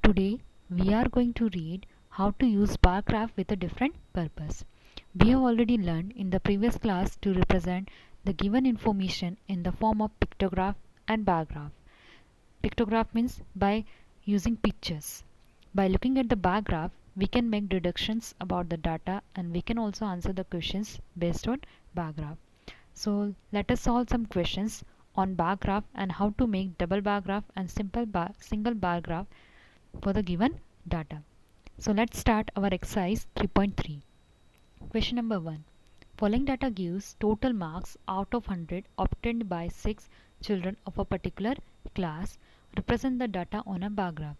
Today we are going to read how to use bar graph with a different purpose. We have already learned in the previous class to represent the given information in the form of pictograph and bar graph. Pictograph means by using pictures. By looking at the bar graph, we can make deductions about the data and we can also answer the questions based on bar graph. So let us solve some questions on bar graph and how to make double bar graph and single bar graph for the given data. So let's start our exercise 3.3. Question number 1. Following data gives total marks out of 100 obtained by 6 children of a particular class. Represent the data on a bar graph.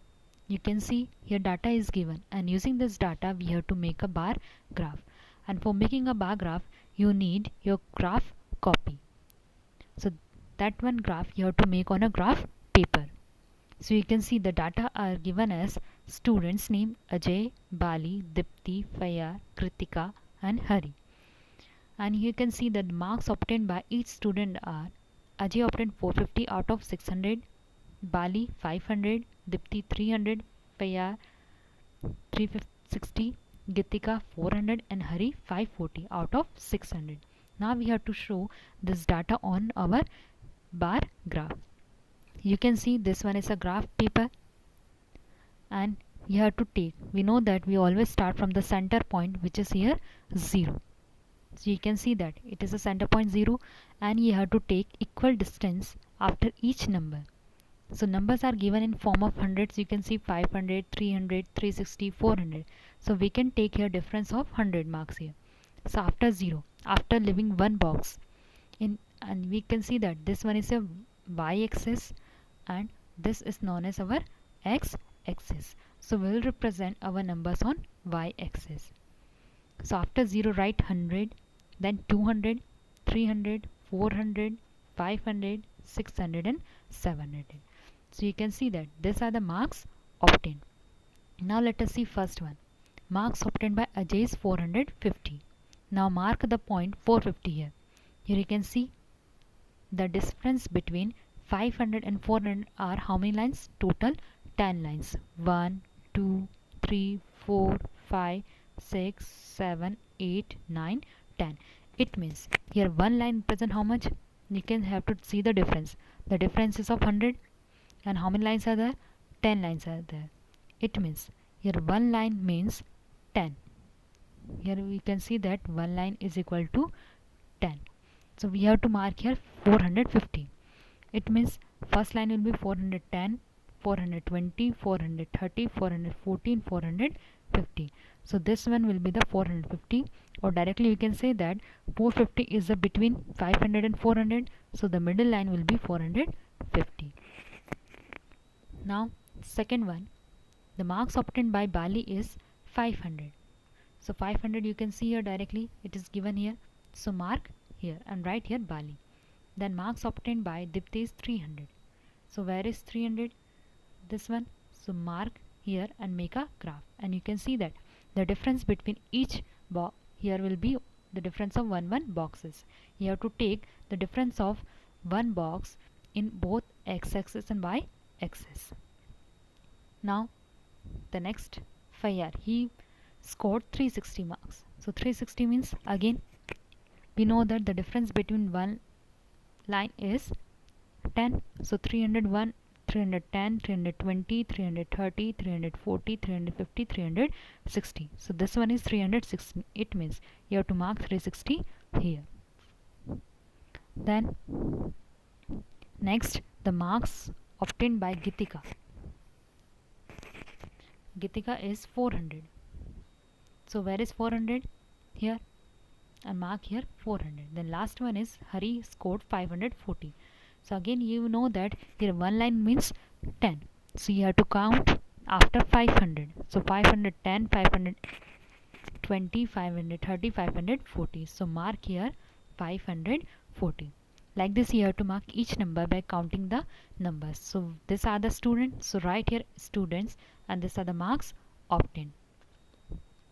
You can see here data is given, and using this data we have to make a bar graph. And for making a bar graph you need your graph copy. So that one graph you have to make on a graph paper. So you can see the data are given as students name Ajay, Bali, Dipti, Faya, Kritika and Hari. And you can see that the marks obtained by each student are Ajay obtained 450 out of 600, Bali 500, Dipti 300, Faya 360, Gitika 400 and Hari 540 out of 600. Now we have to show this data on our bar graph. You can see this one is a graph paper and you have to take, we know that we always start from the center point which is here 0. So you can see that it is a center point 0 and you have to take equal distance after each number. So numbers are given in form of hundreds. You can see 500, 300, 360, 400. So we can take here difference of 100 marks here. So after 0, after leaving one box in, and we can see that this one is a y-axis and this is known as our x-axis. So we will represent our numbers on y-axis. So after 0 write 100, then 200, 300, 400, 500, 600 and 700. So you can see that these are the marks obtained. Now let us see first one. Marks obtained by Ajay is 450. Now mark the point 450 here. Here you can see the difference between 500 and 400 are how many lines? Total 10 lines. 1, 2, 3, 4, 5, 6, 7, 8, 9, 10. It means here one line represents how much? You can have to see the difference. The difference is of 100 and how many lines are there? 10 lines are there. It means here one line means 10. Here we can see that one line is equal to 10. So we have to mark here 450. It means first line will be 410, 420, 430, 414, 450. So this one will be the 450, or directly we can say that 450 is the between 500 and 400. So the middle line will be 450. Now second one, the marks obtained by Bali is 500. So 500 you can see here directly, it is given here. So mark here and write here Bali. Then marks obtained by Dipti is 300. So where is 300? This one. So mark here and make a graph. And you can see that the difference between each box here will be the difference of one boxes. You have to take the difference of one box in both x-axis and y-axis. Now the next Fayyar, he scored 360 marks. So 360 means again we know that the difference between one line is 10. So 301, 310, 320, 330, 340, 350, 360. So this one is 360. It means you have to mark 360 here. Then next the marks obtained by Gitika. Gitika is 400. So where is 400? Here. And mark here 400. Then last one is Hari scored 540. So again you know that here one line means 10. So you have to count after 500. So 510, 520, 530, 540. So mark here 540. Like this you have to mark each number by counting the numbers. So these are the students. So write here students and these are the marks obtained.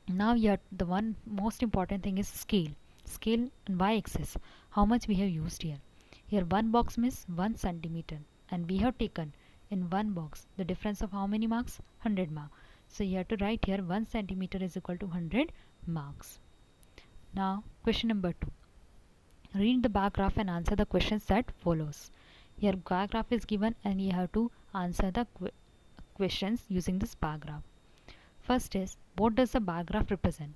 Now here the one most important thing is scale. Scale and y-axis. How much we have used here? Here one box means 1 centimeter and we have taken in one box. The difference of how many marks? 100 marks. So you have to write here 1 centimeter is equal to 100 marks. Now question number 2. Read the bar graph and answer the questions that follows. Here bar graph is given and you have to answer the questions using this bar graph. First is, what does the bar graph represent?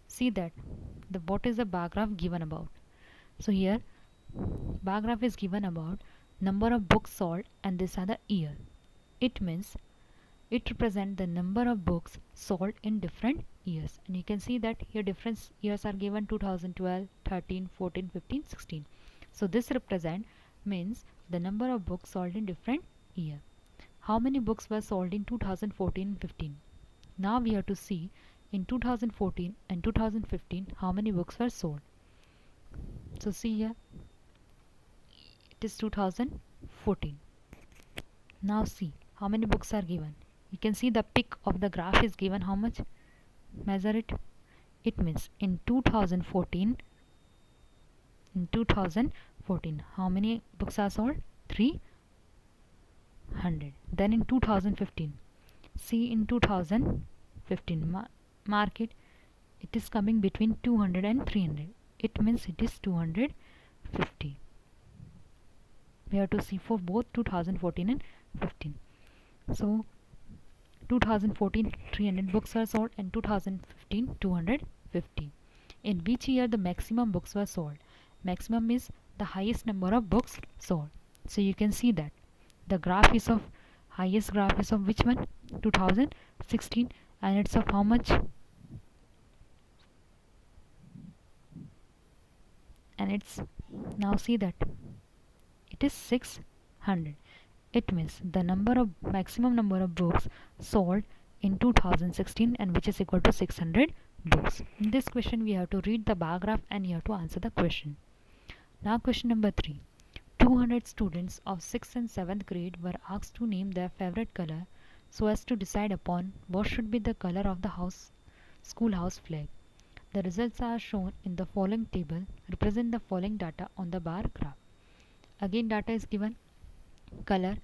See that what is the bar graph given about. So here bar graph is given about number of books sold and these are the year. It means it represents the number of books sold in different years, and you can see that here different years are given: 2012, 13, 14, 15, 16. So this represent means the number of books sold in different year. How many books were sold in 2014 and 15? Now we have to see in 2014 and 2015 how many books were sold. So see here, it is 2014. Now see how many books are given. You can see the peak of the graph is given how much. Measure it. It means in 2014 how many books are sold? 300. Then in 2015, see in 2015 mark it, it is coming between 200 and 300. It means it is 250. We have to see for both 2014 and 15. So 2014 300 books were sold and 2015 250. In which year the maximum books were sold? Maximum is the highest number of books sold. So you can see that the graph is of highest graph is of which one? 2016, and it's of how much? And it's now see that it is 600. It means the maximum number of books sold in 2016 and which is equal to 600 books. In this question we have to read the bar graph and you have to answer the question. Now question number 3. 200 students of 6th and 7th grade were asked to name their favorite color so as to decide upon what should be the color of the schoolhouse flag. The results are shown in the following table. Represent the following data on the bar graph. Again data is given, color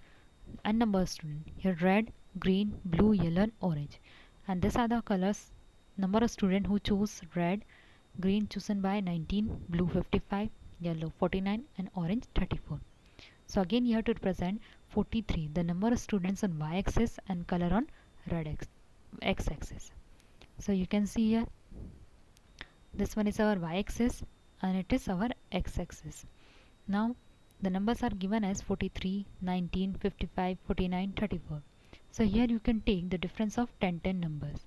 and number of students. Here red, green, blue, yellow and orange. And these are the colors. Number of students who choose red, green chosen by 19, blue 55, yellow 49 and orange 34. So again you have to represent 43, the number of students on y-axis and color on red x-axis. So you can see here this one is our y-axis and it is our x-axis. Now the numbers are given as 43, 19, 55, 49, 34. So here you can take the difference of 10 numbers.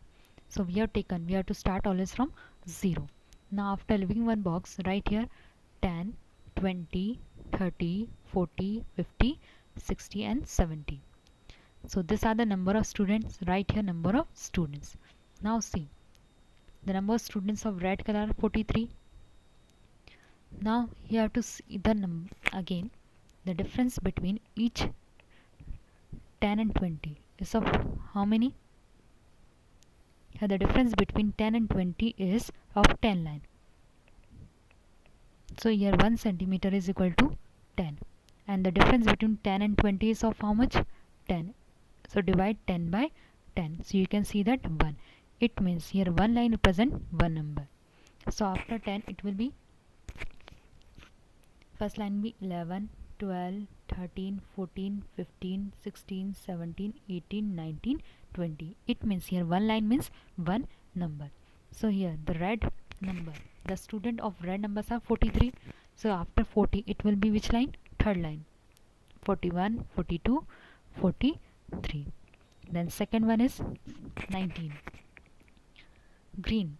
So we have to start always from 0. Now after leaving one box, write here 10, 20, 30, 40, 50, 60 and 70. So these are the number of students. Write here number of students. Now see the number of students of red color 43. Now you have to see the again the difference between each 10 and 20 is of how many? Here the difference between 10 and 20 is of 10 line. So here 1 centimeter is equal to 10 and the difference between 10 and 20 is of how much? 10. So divide 10 by 10. So you can see that 1. It means here one line represents one number. So after 10 it will be, first line will be 11, 12, 13, 14, 15, 16, 17, 18, 19, 20. It means here one line means one number. So here the red number, the student of red numbers are 43. So after 40 it will be which line? Third line. 41, 42, 43. Then second one is 19. Green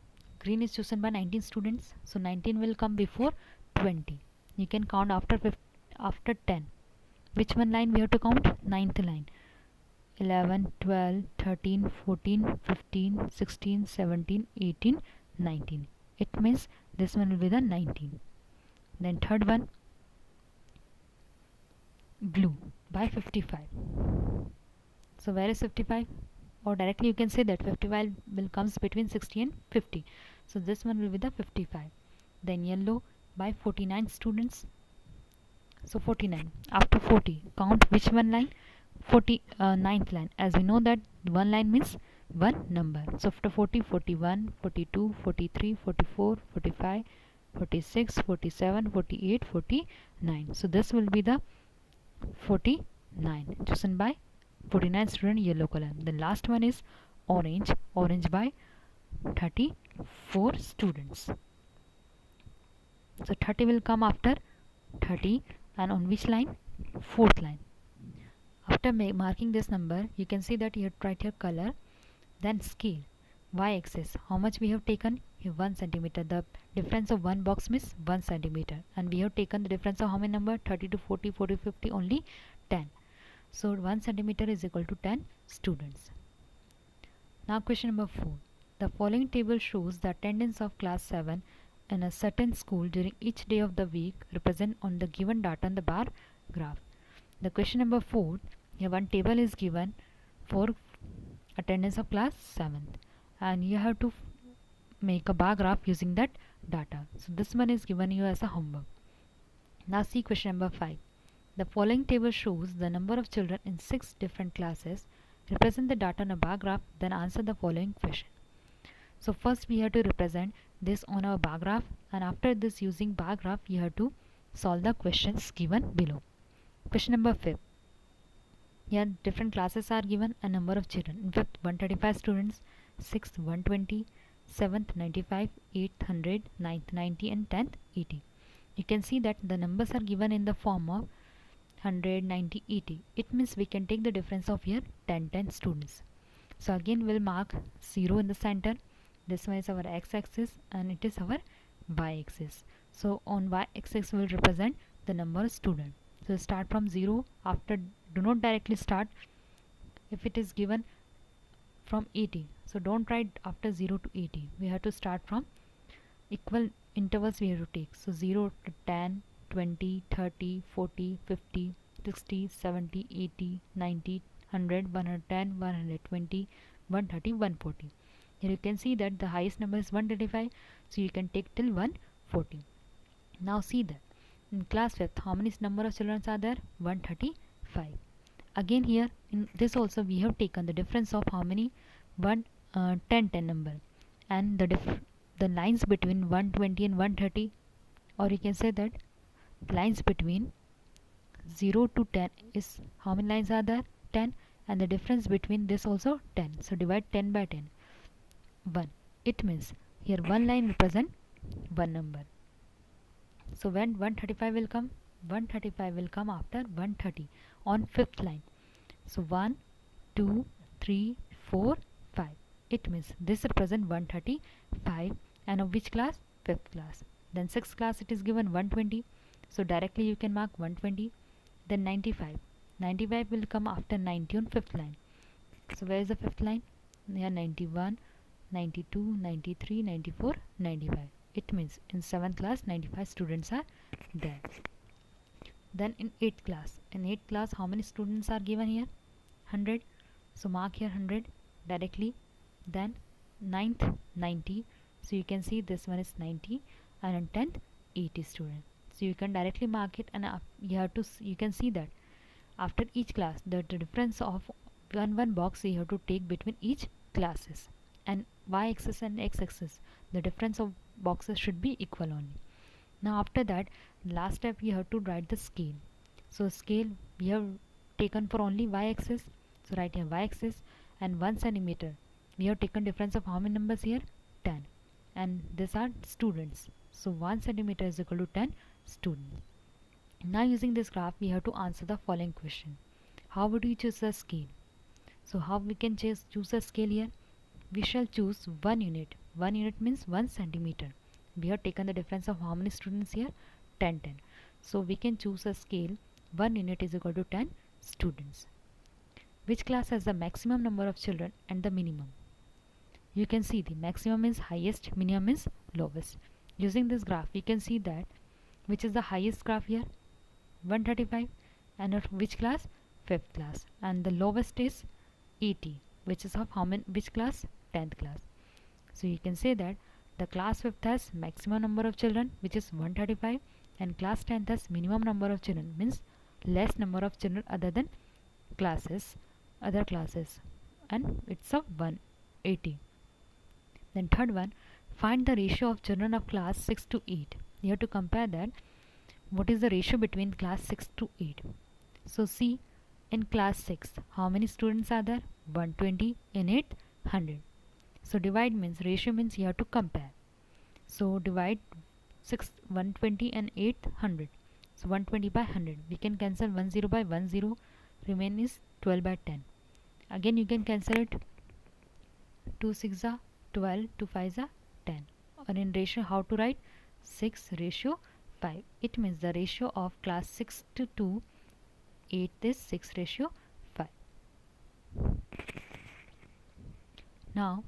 is chosen by 19 students. So 19 will come before 20. You can count after 10. Which one line we have to count? 9th line. 11, 12, 13, 14, 15, 16, 17, 18, 19. It means this one will be the 19. Then third one, blue by 55. So where is 55? Or directly you can say that 55 will comes between 60 and 50. So this one will be the 55. Then yellow by 49 students. So 49. After 40, count which one line? 49th line, as we know that one line means one number. So after 40, 41, 42, 43, 44, 45, 46, 47, 48, 49. So this will be the 49 chosen by 49 student, yellow color. The last one is orange by 34 students. So 30 will come after 30, and on which line? Fourth line. After marking this number, you can see that you have write your color, then scale, y-axis, how much we have taken here, 1 centimeter. The difference of one box means 1 centimeter, and we have taken the difference of how many number? 30 to 40, 40, 50, only 10. So 1 centimeter is equal to 10 students. Now question number 4. The following table shows the attendance of class 7 in a certain school during each day of the week represent on the given data on the bar graph. The question number 4, here one table is given for attendance of class 7th, and you have to make a bar graph using that data. So this one is given you as a homework. Now see question number 5. The following table shows the number of children in 6 different classes. Represent the data on a bar graph, then answer the following question. So first we have to represent this on our bar graph, and after this, using bar graph, you have to solve the questions given below. Question number 5. Here different classes are given, a number of children. In 5th 135 students, 6th 120, 7th 95, 8th 100, 9th 90, and 10th 80. You can see that the numbers are given in the form of 100, 90, 80. It means we can take the difference of here 10 students. So again we'll mark 0 in the center. This one is our x-axis and it is our y-axis. So on y-axis will represent the number of students. So start from 0. After, do not directly start if it is given from 80. So don't write after 0 to 80. We have to start from equal intervals we have to take. So 0 to 10, 20, 30, 40, 50, 60, 70, 80, 90, 100, 110, 120, 130, 140. Here you can see that the highest number is 135, so you can take till 140. Now see that in class 5th, how many number of children are there? 135. Again here in this also we have taken the difference of how many? 10 number, and the lines between 120 and 130, or you can say that lines between 0 to 10 is how many lines are there? 10, and the difference between this also 10. So divide 10 by 10, 1. It means here one line represent one number. So when 135 will come? 135 will come after 130 on 5th line. So 1, 2, 3, 4, 5. It means this represent 135, and of which class? 5th class. Then 6th class it is given 120. So directly you can mark 120. Then 95. 95 will come after 90 on 5th line. So where is the 5th line? Here 91, 92, 93, 94, 95. It means in 7th class 95 students are there. Then in 8th class. In 8th class how many students are given here? 100. So mark here 100 directly. Then 9th 90. So you can see this one is 90, and on 10th 80 students. So you can directly mark it, and you can see that after each class the difference of one box you have to take between each classes, and y-axis and x-axis the difference of boxes should be equal only. Now after that, last step you have to write the scale. So scale we have taken for only y-axis, so write here y-axis, and 1 centimeter we have taken difference of how many numbers here? 10, and these are students. So 1 centimeter is equal to 10 students. Now using this graph we have to answer the following question. How would we choose a scale? So how we can choose a scale here? We shall choose 1 unit. 1 unit means 1 centimeter. We have taken the difference of how many students here? 10. So we can choose a scale 1 unit is equal to 10 students. Which class has the maximum number of children and the minimum? You can see the maximum is highest, minimum is lowest. Using this graph we can see that which is the highest graph here? 135. And of which class? 5th class. And the lowest is 80, which is of how many, which class? 10th class. So you can say that the class 5th has maximum number of children, which is 135, and class 10th has minimum number of children, means less number of children other than classes, other classes, and it's a 180. Then third one, find the ratio of children of class 6 to 8. You have to compare that. What is the ratio between class 6 to 8? So see, in class 6, how many students are there? 120. In 8, 100. So divide means, ratio means you have to compare. So divide 6, 120 and 8, 100. So 120 by 100. We can cancel 10 by 10. Remain is 12 by 10. Again you can cancel it. 2 6 are 12, 2 5 are 10. Or in ratio, how to write? 6 ratio 5. It means the ratio of class 6 to 8 is 6 ratio 5. Now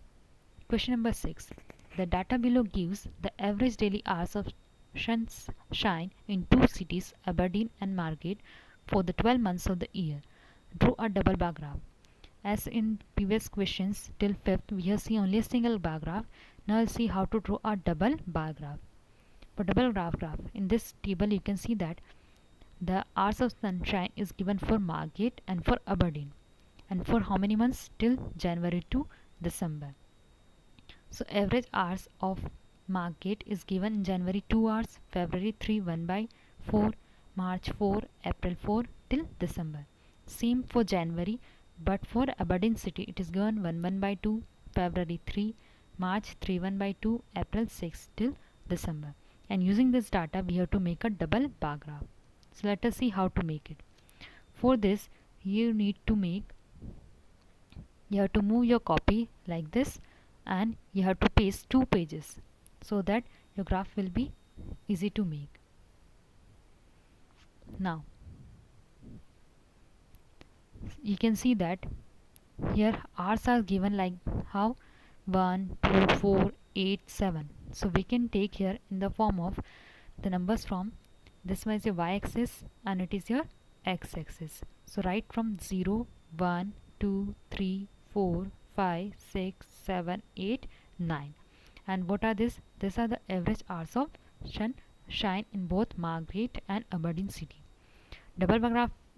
question number 6. The data below gives the average daily hours of sunshine in two cities, Aberdeen and Margate, for the 12 months of the year. Draw a double bar graph. As in previous questions till 5th, we have seen only a single bar graph. Now we'll see how to draw a double bar graph. For double bar graph, in this table you can see that the hours of sunshine is given for Margate and for Aberdeen. And for how many months? Till January to December. So average hours of Margate is given in January 2 hours, February 3 1 by 4, March 4, April 4 till December. Same for January, but for Aberdeen city it is given 1 by 2, February 3, March 3 1 by 2, April 6 till December. And using this data we have to make a double bar graph. So let us see how to make it. For this you have to move your copy like this, and you have to paste 2 pages so that your graph will be easy to make. Now you can see that here hours are given like how 1 2 4 8 7. So we can take here in the form of the numbers from this one is your y-axis and it is your x-axis. So write from 0 1 2 3 4 5 6 7 8 9. And what are this? These are the average hours of sunshine in both Margate and Aberdeen city. Double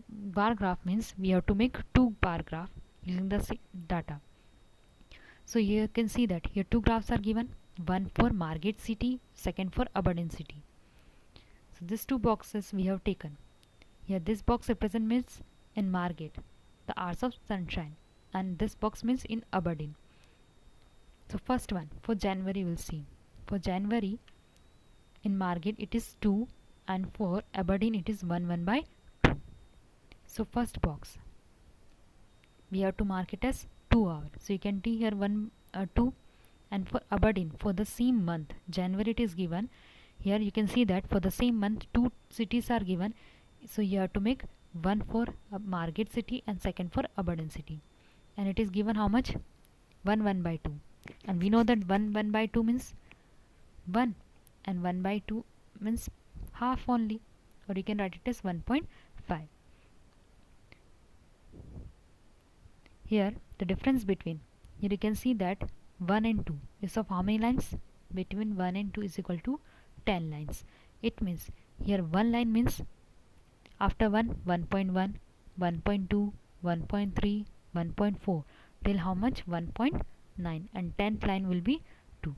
bar graph means we have to make 2 bar graph using the data. So here you can see that here 2 graphs are given, one for Margate city, second for Aberdeen city. So these 2 boxes we have taken. Here this box represents means in Margate the hours of sunshine, and this box means in Aberdeen. So first one for January we'll see. For January in Margate it is 2 and for Aberdeen it is 1 by 2. So first box we have to mark it as 2 hours. So you can see here 2, and for Aberdeen for the same month January it is given. Here you can see that for the same month 2 cities are given. So you have to make one for Margate city and second for Aberdeen city, and it is given how much? 1 by 2, and we know that 1 by 2 means 1 and 1 by 2 means half only, or you can write it as 1.5. Here the difference between, here you can see that 1 and 2 is of how many lines? Between 1 and 2 is equal to 10 lines. It means here 1 line means after 1 1.1, 1.2, 1.3, 1.4 till how much? 1.9, and 10th line will be 2.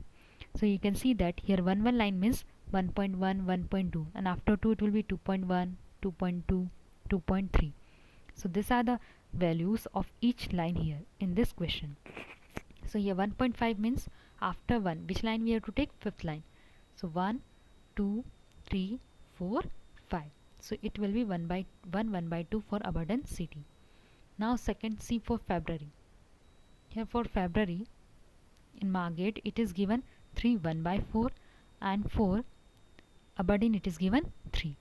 So you can see that here 1 line means 1.1, 1.2, and after 2 it will be 2.1, 2.2, 2.3. So these are the values of each line here in this question. So here 1.5 means after 1 which line we have to take? 5th line. So 1 2 3 4 5. So it will be 1 by 2 for Aberdeen city. Now second, see for February. Here for February in Margate it is given 3 1 by 4, and for Aberdeen it is given 3.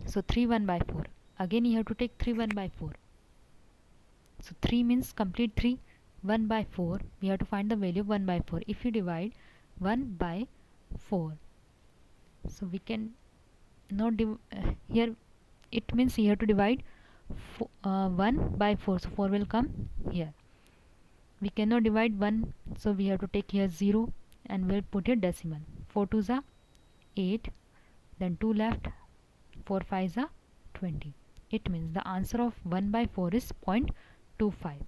So 3 1 by 4. Again you have to take 3 1 by 4. So 3 means complete 3. 1 by 4 we have to find the value of 1 by 4. If you divide 1 by 4, so we can not here it means you have to divide 1 by 4, so 4 will come here. We cannot divide 1, so we have to take here 0 and we'll put here decimal. 4 2s are 8, then 2 left, 4 5s are 20. It means the answer of 1 by 4 is 0.25.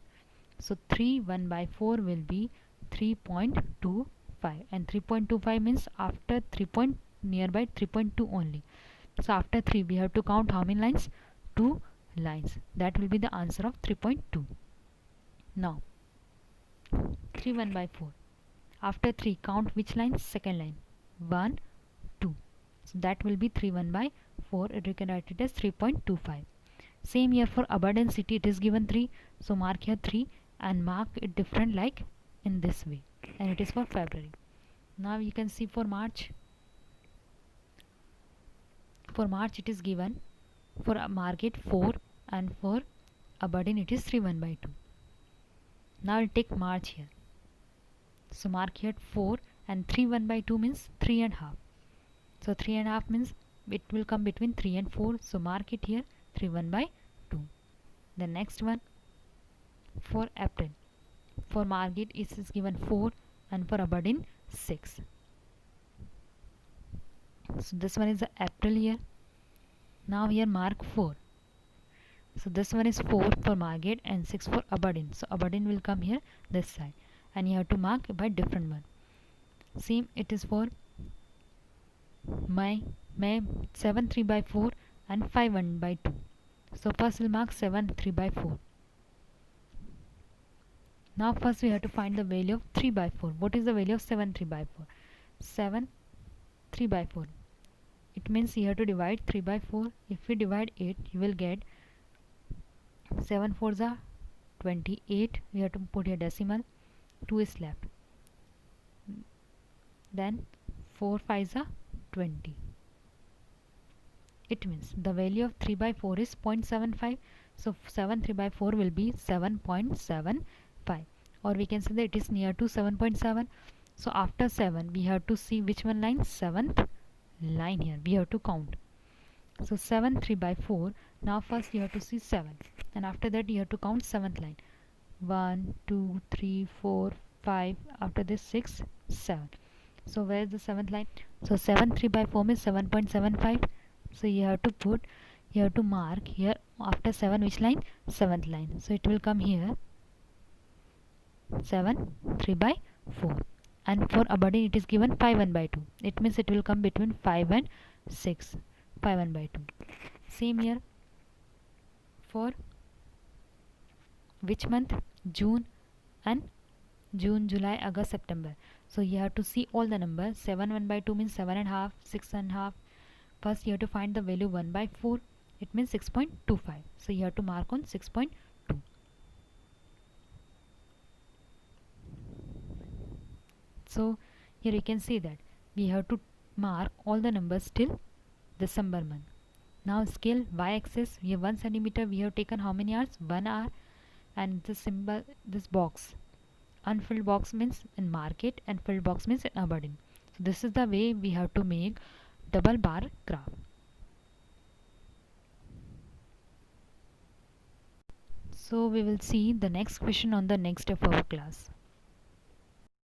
So 3 1 by 4 will be 3.25, and 3.25 means after 3 point nearby 3.2 only. So after 3 we have to count how many lines? 2 lines. That will be the answer of 3.2. Now 3 1 by 4. After 3 count which line? Second line. 1 2. So that will be 3 1 by 4. You can write it as 3.25. Same here for abundant city, it is given 3. So mark here 3 and mark it different like in this way, and it is for February. Now you can see for March. For March it is given for Margate 4, and for Aberdeen it is 3 1 by 2. Now I'll take March here. So mark here 4, and 3 1 by 2 means 3 and half. So 3 and half means it will come between 3 and 4. So mark it here 3 1 by 2. The next one for April. For Margate it is given 4, and for Aberdeen 6. So this one is the April here. Now here mark 4. So this one is 4 for Margate and 6 for Aberdeen. So Aberdeen will come here this side, and you have to mark by different one. Same it is for May 7 3 by 4 and 5 1 by 2. So first we'll mark 7 3 by 4. Now first we have to find the value of 3 by 4. What is the value of 7 3 by 4? 7 3 by 4. It means you have to divide 3 by 4. If we divide 8, you will get 7 4s are 28. We have to put here decimal. 2 is left. Then 4 5s are 20. It means the value of 3 by 4 is 0.75. So 7 3 by 4 will be 7.75. Or we can say that it is near to 7.7. So after 7 we have to see which one line? 7th line here. We have to count. So 7 3 by 4. Now first you have to see 7, and after that you have to count 7th line. 1 2 3 4 5. After this 6 7. So where is the 7th line? So 7 3 by 4 is 7.75. So you have to mark here after 7 which line? 7th line. So it will come here 7 3 by 4. And for Aberdeen it is given 5 1 by 2. It means it will come between 5 and 6. 5 1 by 2. Same here for which month? June, and June, July, August, September. So you have to see all the numbers. 7 1 by 2 means 7 and half, 6 and half. First you have to find the value 1 by 4. It means 6.25. So you have to mark on 6.2. So here you can see that we have to mark all the numbers till December month. Now scale y-axis, we have 1 centimeter. We have taken how many hours? 1 hour. And the symbol, this box, unfilled box means in Margate, and filled box means in Aberdeen. So this is the way we have to make double bar graph. So we will see the next question on the next day of our class.